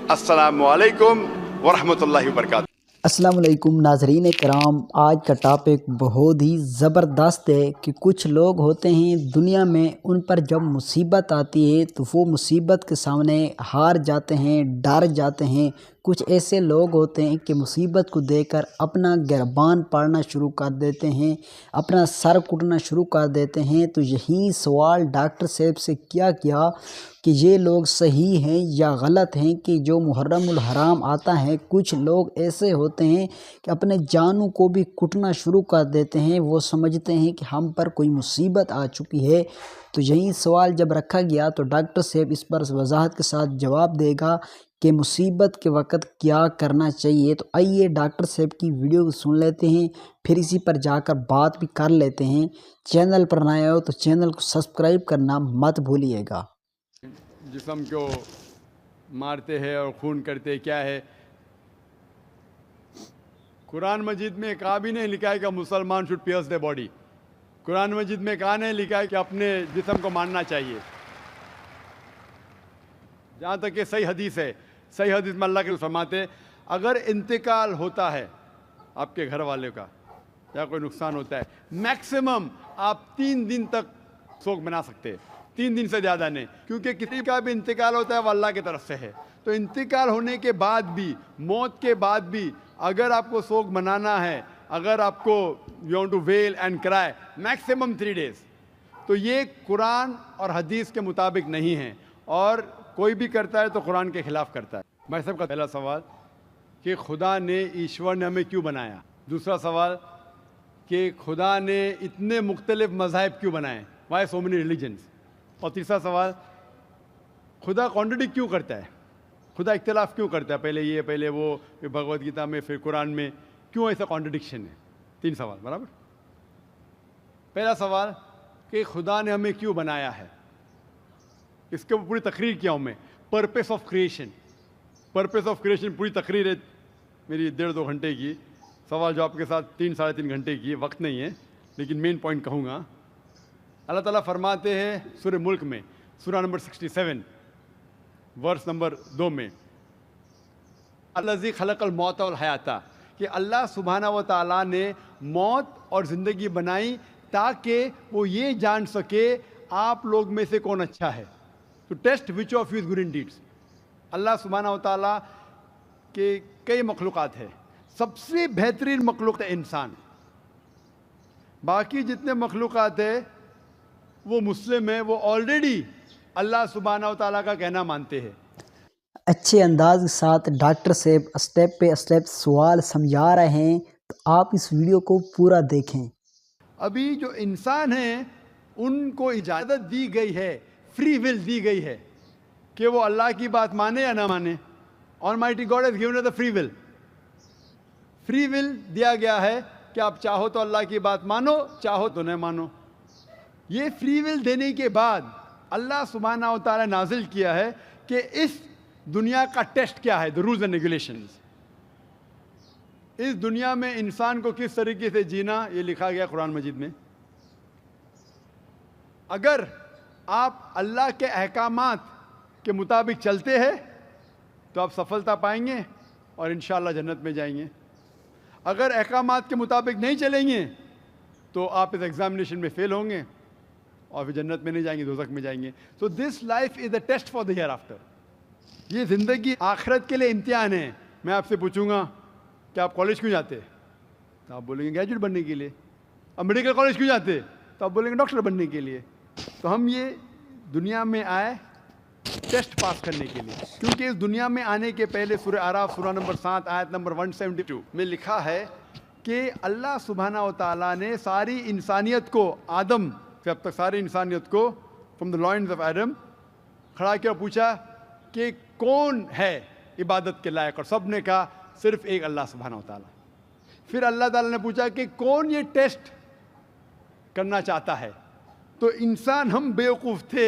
अस्सलामु अलैकुम वरहमतुल्लाहि वबरकातुहू। अस्सलाम वालेकुम नाज़रीन कराम, आज का टॉपिक बहुत ही ज़बरदस्त है कि कुछ लोग होते हैं दुनिया में, उन पर जब मुसीबत आती है तो वो मुसीबत के सामने हार जाते हैं, डर जाते हैं। कुछ ऐसे लोग होते हैं कि मुसीबत को देखकर अपना गिरबान पाड़ना शुरू कर देते हैं, अपना सर कुटना शुरू कर देते हैं। तो यही सवाल डॉक्टर साहब से किया कि ये लोग सही हैं या गलत हैं कि जो मुहर्रमुल हराम आता है, कुछ लोग ऐसे होते हैं कि अपने जानों को भी कुटना शुरू कर देते हैं। वो समझते हैं कि हम पर कोई मुसीबत आ चुकी है। तो यही सवाल जब रखा गया तो डॉक्टर साहब इस पर वजाहत के साथ जवाब देगा कि मुसीबत के वक़्त क्या करना चाहिए। तो आइए डॉक्टर साहब की वीडियो को सुन लेते हैं, फिर इसी पर जाकर बात भी कर लेते हैं। चैनल पर नए हो तो चैनल को सब्सक्राइब करना मत भूलिएगा। जिस्म को मारते हैं और खून करते क्या है। कुरान मजीद में कहा भी नहीं लिखा है कि मुसलमान should pierce the body. Quran मजीद में कहा नहीं लिखा है कि अपने जिस्म को मारना चाहिए। जहाँ तक कि सही हदीस है, सही हदीस में अल्लाह के फरमाते, अगर इंतकाल होता है आपके घर वाले का या कोई नुकसान होता है, मैक्सिमम आप 3 दिन तक शोक मना सकते हैं, 3 दिन से ज़्यादा नहीं, क्योंकि किसी का भी इंतकाल होता है वो अल्लाह की तरफ से है। तो इंतकाल होने के बाद भी, मौत के बाद भी अगर आपको शोक मनाना है, अगर आपको you want to wail and cry, maximum 3 days. तो ये कुरान और हदीस के मुताबिक नहीं है, और कोई भी करता है तो कुरान के खिलाफ करता है। भाई साहब का पहला सवाल कि खुदा ने, ईश्वर ने हमें क्यों बनाया। दूसरा सवाल कि खुदा ने इतने मुख्तलिफ मज़ाहिब क्यों बनाए, वाई सो मेनी रिलीजन्स। और तीसरा सवाल, खुदा कॉन्ट्रडिक्ट क्यों करता है, खुदा इख्तिलाफ क्यों करता है, पहले ये पहले वो, फिर भगवद गीता में, फिर कुरान में, क्यों ऐसा कॉन्ट्रडिक्शन है। 3 सवाल बराबर। पहला सवाल कि खुदा ने हमें क्यों बनाया है, इसके ऊपर पूरी तकरीर किया हूँ मैं। Purpose of creation, purpose of creation पूरी तकरीर है मेरी 1.5-2 घंटे की। सवाल जवाब के साथ 3-3.5 घंटे की, वक्त नहीं है, लेकिन मेन पॉइंट कहूँगा। अल्लाह ताला फरमाते हैं सूरह मुल्क में, सूरह नंबर 67 वर्स नंबर 2 में, अल्लज़ी खलक़ल मौत वल हयाता, कि अल्लाह सुब्हाना व तआला ने मौत और ज़िंदगी बनाई ताकि वो ये जान सके आप लोग में से कौन अच्छा है, to test which of you is good in deeds. Allah सुब्हाना व तआला के कई मखलूक़ात है, सबसे बेहतरीन मखलूक़ है इंसान। बाकी जितने मखलूक़ात है वो मुस्लिम है, वो ऑलरेडी अल्लाह सुब्हाना व तआला का कहना मानते हैं। अच्छे अंदाज के साथ डॉक्टर साहब स्टेप पे स्टेप सवाल समझा रहे हैं, तो आप इस वीडियो को पूरा देखें। अभी जो इंसान हैं उनको इजाज़त दी गई है, फ्री विल दी गई है कि वो अल्लाह की बात माने या ना माने। Almighty God has given the free will. Free will दिया गया है कि आप चाहो तो अल्लाह की बात मानो, चाहो तो न मानो। ये फ्री विल देने के बाद अल्लाह सुब्हाना व तआला नाजिल किया है कि इस दुनिया का टेस्ट क्या है, द रूल्स एंड रेगुलेशंस। इस दुनिया में इंसान को किस तरीके से जीना, ये लिखा गया कुरान मजीद में। अगर आप अल्लाह के अहकामात के मुताबिक चलते हैं तो आप सफलता पाएंगे और इंशाअल्लाह जन्नत में जाएंगे। अगर अहकामात के मुताबिक नहीं चलेंगे तो आप इस एग्जामिनेशन में फेल होंगे और फिर जन्नत में नहीं जाएंगे, दोज़ख में जाएंगे। So this life is the test for the hereafter. ये ज़िंदगी आखिरत के लिए इम्तिहान है। मैं आपसे पूछूंगा कि आप कॉलेज क्यों जाते, तो आप बोलेंगे ग्रेजुएट बनने के लिए। अब मेडिकल कॉलेज क्यों जाते, तो आप बोलेंगे डॉक्टर बनने के लिए। तो हम ये दुनिया में आए टेस्ट पास करने के लिए, क्योंकि इस दुनिया में आने के पहले सूरह आराफ सूरह नंबर 7 आयत नंबर 172 में लिखा है कि अल्लाह सुब्हाना व तआला ने सारी इंसानियत को, आदम से अब तक सारी इंसानियत को, फ्रॉम द लॉइन्स ऑफ एडम, खड़ा किया, पूछा कि कौन है इबादत के लायक, और सब ने कहा सिर्फ एक अल्लाह सुब्हाना व तआला। फिर अल्लाह ताला ने पूछा कि कौन ये टेस्ट करना चाहता है, तो इंसान हम बेवकूफ़ थे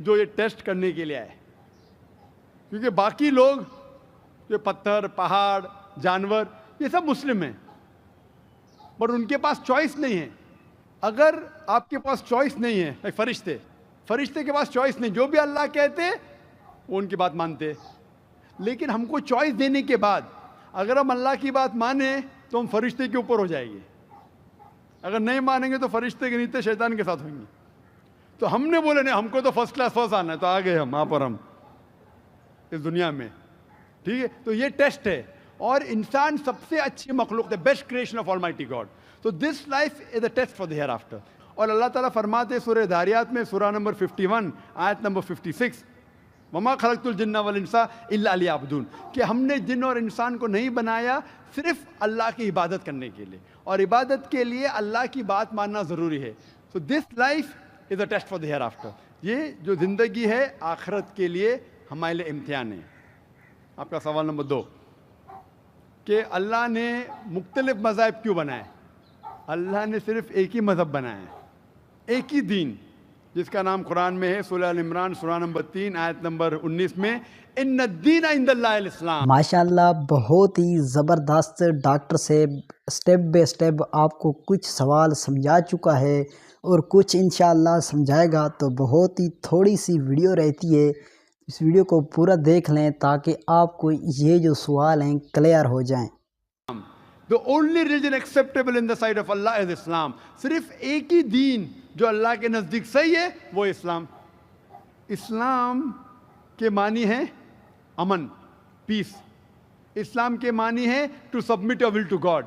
जो ये टेस्ट करने के लिए आए, क्योंकि बाकी लोग, ये पत्थर, पहाड़, जानवर, ये सब मुस्लिम हैं, पर उनके पास चॉइस नहीं है। अगर आपके पास चॉइस नहीं है, फरिश्ते के पास चॉइस नहीं, जो भी अल्लाह कहते वो उनकी बात मानते। لیکن ہم کو چوائس دینے کے بعد اگر ہم اللہ کی بات مانیں تو ہم فرشتے کے اوپر ہو جائیں گے، اگر نہیں مانیں گے تو فرشتے کے نیچے شیطان کے ساتھ ہوئیں گے. تو ہم نے بولے نہیں ہم کو تو فرسٹ کلاس فرسٹ آنا ہے، تو آ گئے ہم وہاں پر ہم اس دنیا میں. ٹھیک ہے، تو یہ ٹیسٹ ہے. اور انسان سب سے اچھی مخلوق ہے، best creation of almighty God. تو this life is a test for the hereafter. اور اللہ تعالیٰ فرماتے ہیں سورہ داریات میں سورہ نمبر 51 آیت نمبر 56 وما خلقت الجن والانس الا لیعبدون، کہ ہم نے جن اور انسان کو نہیں بنایا صرف اللہ کی عبادت کرنے کے لیے، اور عبادت کے لیے اللہ کی بات ماننا ضروری ہے. So this life is a test for the hereafter. یہ جو زندگی ہے آخرت کے لیے ہمارے لیے امتحان ہے. آپ کا سوال نمبر 2 کہ اللہ نے مختلف مذاہب کیوں بنائے؟ اللہ نے صرف ایک ہی مذہب بنایا ہے، ایک ہی دین، جس کا نام قرآن میں ہے سورہ ال عمران سورہ نمبر 3 آیت نمبر 19 میں ان الدین عند اللہ الاسلام. ماشاءاللہ بہت ہی زبردست ڈاکٹر صاحب سٹیپ بائی سٹیپ آپ کو کچھ سوال سمجھا چکا ہے اور کچھ انشاءاللہ سمجھائے گا. تو بہت ہی تھوڑی سی ویڈیو رہتی ہے، اس ویڈیو کو پورا دیکھ لیں تاکہ آپ کو یہ جو سوال ہیں کلیئر ہو جائیں. The only religion acceptable in the sight of Allah is Islam. صرف ایک ہی دین جو اللہ کے نزدیک صحیح ہے وہ اسلام. اسلام کے معنی ہے امن، پیس. اسلام کے معنی ہے to submit your will to God,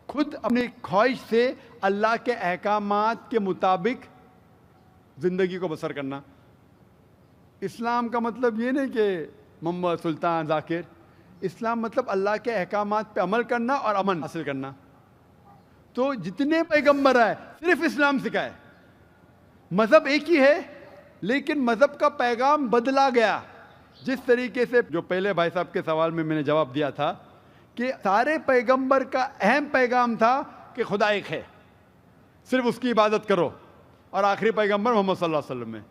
خود اپنی خواہش سے اللہ کے احکامات کے مطابق زندگی کو بسر کرنا. اسلام کا مطلب یہ نہیں کہ محمد سلطان ذاکر. اسلام مطلب اللہ کے احکامات پہ عمل کرنا اور امن حاصل کرنا. تو جتنے پیغمبر آئے صرف اسلام سکھائے. مذہب ایک ہی ہے لیکن مذہب کا پیغام بدلا گیا. جس طریقے سے جو پہلے بھائی صاحب کے سوال میں نے جواب دیا تھا کہ سارے پیغمبر کا اہم پیغام تھا کہ خدا ایک ہے، صرف اس کی عبادت کرو، اور آخری پیغمبر محمد صلی اللہ علیہ وسلم میں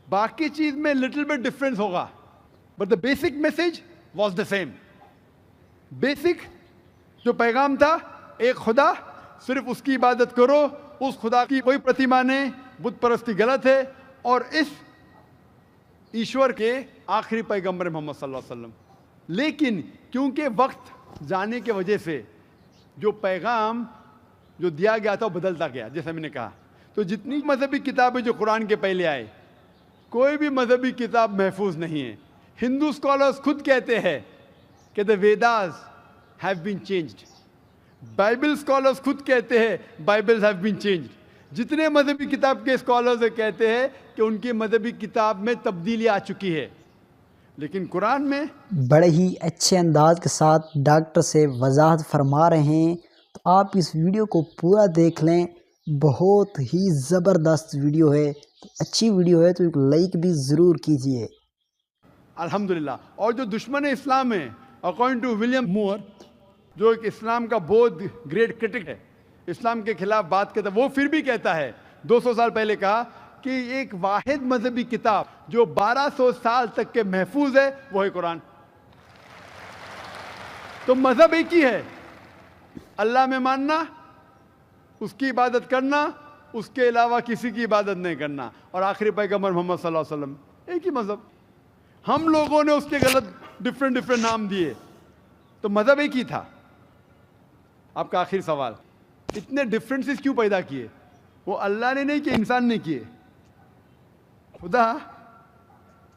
باقی چیز میں لٹل بٹ ڈفرینس ہوگا، but the basic message was the same. Basic جو پیغام تھا ایک خدا، صرف اس کی عبادت کرو، اس خدا کی کوئی پرتیما نہیں، بت پرستی غلط ہے. اور اس ایشور کے آخری پیغمبر محمد صلی اللہ علیہ وسلم. لیکن کیونکہ وقت جانے کی وجہ سے جو پیغام جو دیا گیا تھا وہ بدلتا گیا، جیسے میں نے کہا. تو جتنی مذہبی کتابیں جو قرآن کے پہلے آئے، کوئی بھی مذہبی کتاب محفوظ نہیں ہے. ہندو اسکالرز خود کہتے ہیں کہ the Vedas have been changed. Bible scholars خود کہتے ہیں بائبلز have been changed. جتنے مذہبی کتاب کے اسکالرز کہتے ہیں کہ ان کی مذہبی کتاب میں تبدیلی آ چکی ہے، لیکن قرآن میں بڑے ہی اچھے انداز کے ساتھ ڈاکٹر سے وضاحت فرما رہے ہیں. تو آپ اس ویڈیو کو پورا دیکھ لیں، بہت ہی زبردست ویڈیو ہے. تو اچھی ویڈیو ہے تو ایک لائک بھی ضرور کیجئے. الحمدللہ. اور جو دشمن اسلام ہے اکارڈنگ ٹو ولیم مور، جو ایک اسلام کا بہت گریٹ کرٹک ہے، اسلام کے خلاف بات کرتا ہے، وہ پھر بھی کہتا ہے 200 سال پہلے کہا کہ ایک واحد مذہبی کتاب جو 1200 سال تک کے محفوظ ہے وہ ہے قرآن. تو مذہب ایک ہی ہے، اللہ میں ماننا، اس کی عبادت کرنا، اس کے علاوہ کسی کی عبادت نہیں کرنا، اور آخری پیغمبر محمد صلی اللہ علیہ وسلم. ایک ہی مذہب. ہم لوگوں نے اس کے غلط ڈفرینٹ نام دیے، تو مذہب ایک ہی تھا. آپ کا آخری سوال، اتنے ڈفرینسز کیوں پیدا کیے؟ وہ اللہ نے نہیں کیے، انسان نے کیے. خدا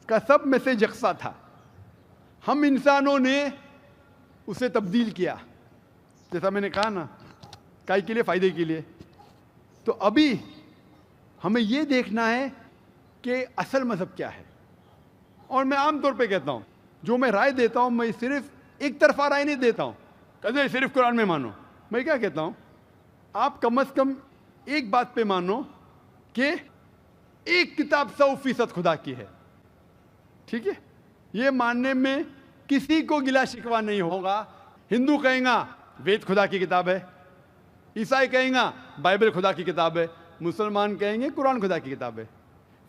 کا سب میسج یکساں تھا، ہم انسانوں نے اسے تبدیل کیا، جیسا میں نے کہا نا، کائی کے لیے؟ فائدے کے لیے. تو ابھی ہمیں یہ دیکھنا ہے کہ اصل مذہب کیا ہے. اور میں عام طور پہ کہتا ہوں، جو میں رائے دیتا ہوں میں صرف ایک طرفہ رائے نہیں دیتا ہوں کہ صرف قرآن میں مانو. میں کیا کہتا ہوں، آپ کم از کم ایک بات پہ مانو کہ ایک کتاب 100% خدا کی ہے. ٹھیک ہے؟ یہ ماننے میں کسی کو گلا شکوہ نہیں ہوگا. ہندو کہیں گا وید خدا کی کتاب ہے، عیسائی کہیں گا بائبل خدا کی کتاب ہے، مسلمان کہیں گے قرآن خدا کی کتاب ہے.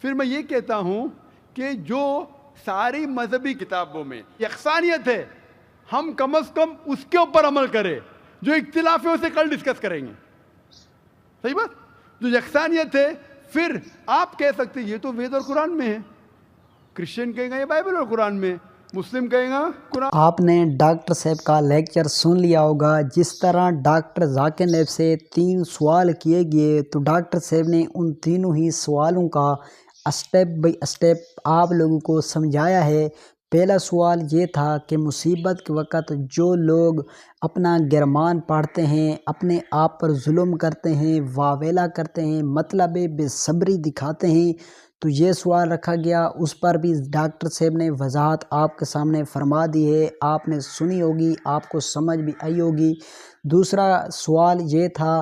پھر میں یہ کہتا ہوں کہ جو ساری مذہبی کتابوں میں یکسانیت ہے، ہم کم از کم اس کے اوپر عمل کریں. جو اختلاف ہے اسے کل ڈسکس کریں گے. صحیح بات؟ جو یکسانیت ہے، پھر آپ کہہ سکتے یہ تو وید اور قرآن میں ہے، کرسچن کہیں گے یہ بائبل اور قرآن میں، मुस्लिम कहेगा कुरान। आपने डॉक्टर साहब का लेक्चर सुन लिया होगा। जिस तरह डॉक्टर जाकिर नाइक से 3 सवाल किए गए तो डॉक्टर साहब ने उन तीनों ही सवालों का स्टेप बाय स्टेप आप लोगों को समझाया है। पहला सवाल ये था कि मुसीबत के वक़्त जो लोग अपना गिरमान पाड़ते हैं, अपने आप पर जुल्म करते हैं, वावेला करते हैं, मतलब बेसब्री दिखाते हैं, तो ये सवाल रखा गया। उस पर भी डॉक्टर साहब ने वजाहत आपके सामने फरमा दी है, आपने सुनी होगी, आपको समझ भी आई होगी। दूसरा सवाल ये था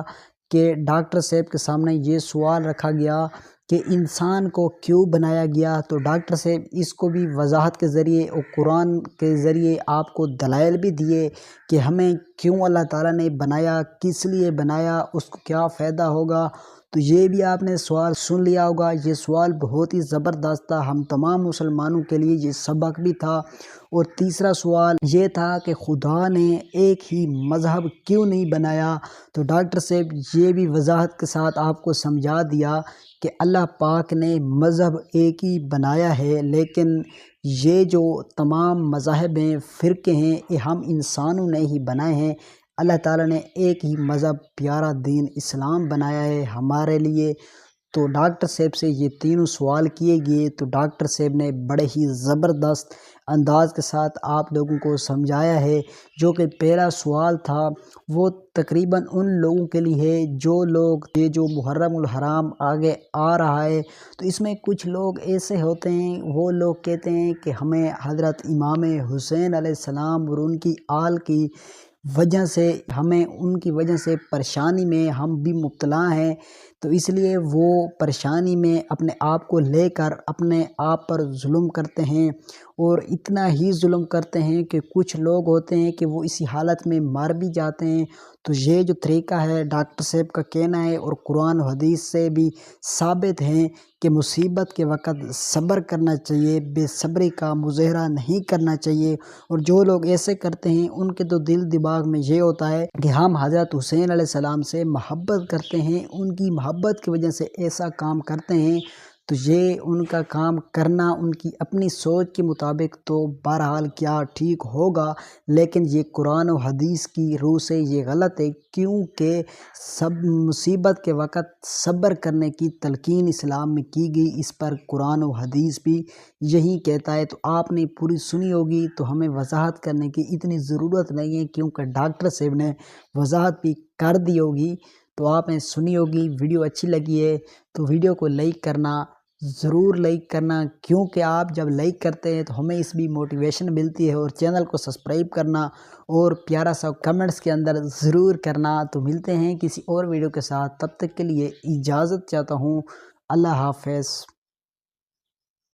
कि डॉक्टर साहब के सामने ये सवाल रखा गया कि इंसान को क्यों बनाया गया, तो डॉक्टर साहब इसको भी वजाहत के ज़रिए और कुरान के ज़रिए आपको दलाइल भी दिए कि हमें क्यों अल्लाह ताला ने बनाया, किस लिए बनाया, उसको क्या फ़ायदा होगा। तो ये भी आपने सवाल सुन लिया होगा। ये सवाल बहुत ही ज़बरदस्त था, हम तमाम मुसलमानों के लिए ये सबक भी था। और तीसरा सवाल ये था कि खुदा ने एक ही मज़हब क्यों नहीं बनाया, तो डॉक्टर साहब ये भी वजाहत के साथ आपको समझा दिया कि अल्लाह पाक ने मज़हब एक ही बनाया है, लेकिन ये जो तमाम मज़ाहब हैं, फ़िरके हैं, ये हम इंसानों ने ही बनाए हैं। अल्लाह ताला ने एक ही मज़हब प्यारा दीन इस्लाम बनाया है हमारे लिए। तो डॉक्टर साहब से ये तीनों सवाल किए गए तो डॉक्टर साहब ने बड़े ही ज़बरदस्त अंदाज़ के साथ आप लोगों को समझाया है। जो कि पहला सवाल था वो तकरीबन उन लोगों के लिए है जो लोग ये जो मुहर्रमुल हराम आगे आ रहा है, तो इसमें कुछ लोग ऐसे होते हैं, वो लोग कहते हैं कि हमें हज़रत इमाम हुसैन अलैहिस्सलाम और उनकी आल की वजह से हमें उनकी वजह से परेशानी में हम भी मुब्तला हैं, तो इसलिए वो परेशानी में अपने आप को लेकर अपने आप पर जुल्म करते हैं। और इतना ही जुल्म करते हैं कि कुछ लोग होते हैं कि वो इसी हालत में मर भी जाते हैं। तो ये जो तरीक़ा है डॉक्टर साहब का कहना है और कुरान और हदीस से भी साबित है कि मुसीबत के वक़्त सब्र करना चाहिए, बेसब्री का मुज़ाहरा नहीं करना चाहिए। और जो लोग ऐसे करते हैं उनके तो दिल दिमाग में ये होता है कि हम हज़रत हुसैन अलैहिस्सलाम से मोहब्बत करते हैं, उनकी मोहब्बत की वजह से ऐसा काम करते हैं। तो ये उनका काम करना उनकी अपनी सोच के मुताबिक तो बहरहाल क्या ठीक होगा, लेकिन ये कुरान और हदीस की रूह से ये गलत है, क्योंकि सब मुसीबत के वक़्त सब्र करने की तलकीन इस्लाम में की गई। इस पर कुरान और हदीस भी यही कहता है। तो आपने पूरी सुनी होगी, तो हमें वजाहत करने की इतनी ज़रूरत नहीं है, क्योंकि डॉक्टर साहब ने वजाहत भी कर दी होगी। तो आपने सुनी होगी। वीडियो अच्छी लगी है तो वीडियो को लाइक करना, ज़रूर लाइक करना, क्योंकि आप जब लाइक करते हैं तो हमें इस भी मोटिवेशन मिलती है। और चैनल को सब्सक्राइब करना और प्यारा सा कमेंट्स के अंदर ज़रूर करना। तो मिलते हैं किसी और वीडियो के साथ, तब तक के लिए इजाज़त चाहता हूँ। अल्लाह हाफ़िज़।